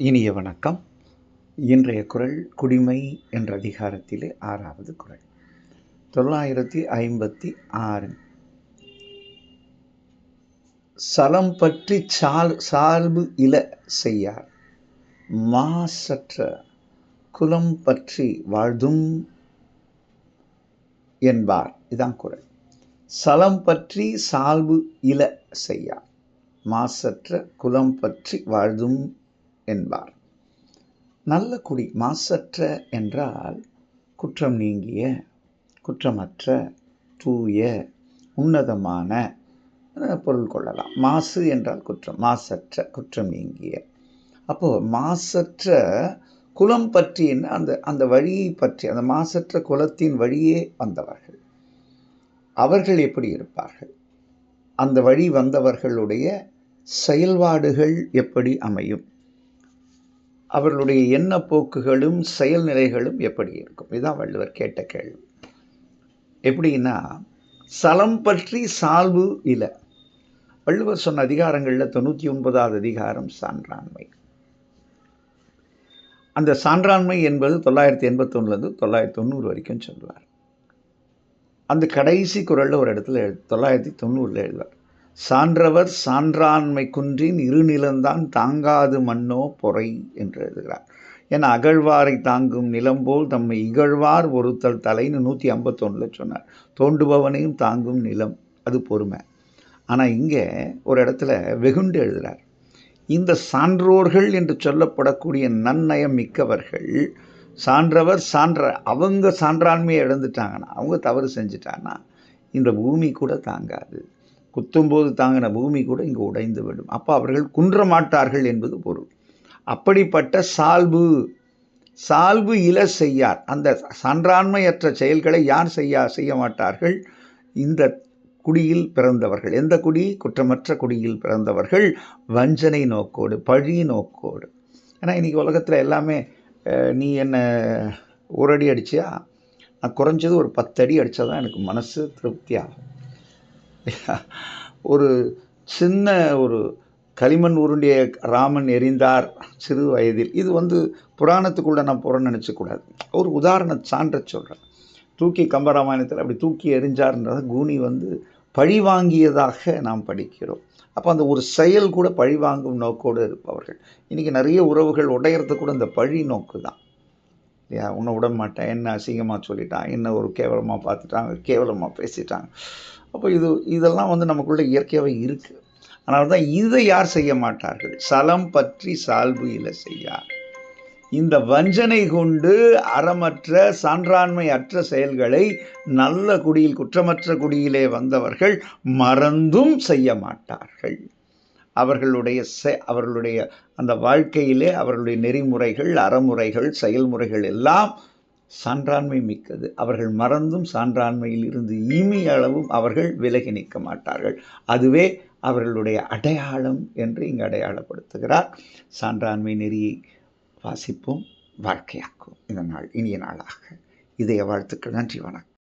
இனிய வணக்கம். இன்றைய குறள் குடிமை என்ற அதிகாரத்திலே 6வது குறள். 956. சலம் பற்றி சால்பு இல செய்யார் மாசற்ற குலம் பற்றி வாழ்தும் என்பார். இதான் குறள். சலம் பற்றி சால்பு இல செய்யார் மாசற்ற குலம் பற்றி வாழ்தும் என்பார். நல்ல குடி. மாசற்ற என்றால் குற்றம் நீங்கிய, குற்றமற்ற, தூய, உன்னதமான பொருள் கொள்ளலாம். மாசு என்றால் குற்றம், மாசற்ற, குற்றம் நீங்கிய. அப்போ மாசற்ற குலம் பற்றி அந்த வழியை பற்றி, அந்த மாசற்ற குலத்தின் வழியே வந்தவர்கள் அவர்கள் எப்படி இருப்பார்கள், அந்த வழி வந்தவர்களுடைய செயல்பாடுகள் எப்படி அமையும், அவர்களுடைய எண்ண போக்குகளும் செயல்நிலைகளும் எப்படி இருக்கும்? இதுதான் வள்ளுவர் கேட்ட கேள்வி. எப்படின்னா, சலம் பற்றி சால்பு இல. வள்ளுவர் சொன்ன அதிகாரங்களில் 99வது அதிகாரம் சான்றாண்மை. அந்த சான்றாண்மை என்பது 981 990 வரைக்கும் சொல்வார். அந்த கடைசி குறளில் ஒரு இடத்துல 990 எழுதுவார். சான்றவர் சான்றாண்மை குன்றின் இருநிலந்தான் தாங்காது மண்ணோ பொறை என்று எழுதுகிறார். ஏன்னா அகழ்வாரை தாங்கும் நிலம்போல் தம்மை இகழ்வார் ஒருத்தல் தலைன்னு 151 சொன்னார். தோண்டுபவனையும் தாங்கும் நிலம், அது பொறுமை. ஆனால் இங்கே ஒரு இடத்துல வெகுண்டு எழுதுகிறார். இந்த சான்றோர்கள் என்று சொல்லப்படக்கூடிய நன்னயம் மிக்கவர்கள், சான்றவர் அவங்க சான்றாண்மையை இழந்துட்டாங்கன்னா, அவங்க தவறு செஞ்சிட்டாங்கன்னா இந்த பூமி கூட தாங்காது. குத்தும்போது தாங்கின பூமி கூட இங்கு உடைந்து விடும். அப்போ அவர்கள் குன்ற மாட்டார்கள் என்பது பொருள். அப்படிப்பட்ட சால்பு இல செய்யார். அந்த சான்றாண்மையற்ற செயல்களை யார் செய்ய மாட்டார்கள்? இந்த குடியில் பிறந்தவர்கள். எந்த குடி? குற்றமற்ற குடியில் பிறந்தவர்கள். வஞ்சனை நோக்கோடு, பழி நோக்கோடு. ஏன்னா இன்றைக்கி உலகத்தில் எல்லாமே, நீ என்ன ஒரு அடி அடிச்சியா, நான் குறைஞ்சது ஒரு 10 அடி அடித்தா தான் எனக்கு மனசு திருப்தியாகும். ஒரு சின்ன ஒரு களிமண் உருண்டிய ராமன் எரிந்தார் சிறு வயதில். இது புராணத்துக்குள்ளே நான் போகிறேன்னு நினச்சக்கூடாது. ஒரு உதாரண சான்ற சொல்கிறேன். தூக்கி கம்பராமாயணத்தில் அப்படி தூக்கி எரிஞ்சார்ன்றத கூனி பழி வாங்கியதாக நாம் படிக்கிறோம். அப்போ அந்த ஒரு செயல் கூட பழி வாங்கும் நோக்கோடு இருப்பவர்கள். இன்றைக்கி நிறைய உறவுகள் உடையிறது கூட இந்த பழி நோக்கு தான் இல்லையா? உன்னை விட மாட்டேன், என்ன அசிங்கமாக சொல்லிட்டான், என்ன ஒரு கேவலமாக பார்த்துட்டாங்க, கேவலமாக பேசிட்டாங்க. அப்போ இதெல்லாம் நமக்குள்ளே இயற்கையாகவே இருக்குது. அதனால தான் இதை யார் செய்ய மாட்டார்கள்? சலம் பற்றி சால்பு இல செய்யார். இந்த வஞ்சனை கொண்டு அறமற்ற சான்றாண்மை அற்ற செயல்களை நல்ல குடியில், குற்றமற்ற குடியிலே வந்தவர்கள் மறந்தும் செய்ய மாட்டார்கள். அவர்களுடைய அந்த வாழ்க்கையிலே அவர்களுடைய நெறிமுறைகள், அறமுறைகள், செயல்முறைகள் எல்லாம் சான்றாண்மை மிக்கது. அவர்கள் மறந்தும் சான்றாண்மையில் இருந்து இமி அளவும் அவர்கள் விலகி நிற்க மாட்டார்கள். அதுவே அவர்களுடைய அடையாளம் என்று இங்கு அடையாளப்படுத்துகிறார். சான்றாண்மை நெறியை வாசிப்போம், வாழ்க்கையாக்கும். இந்த நாள் இனிய நாளாக. இதய வாழ்த்துக்கள். நன்றி, வணக்கம்.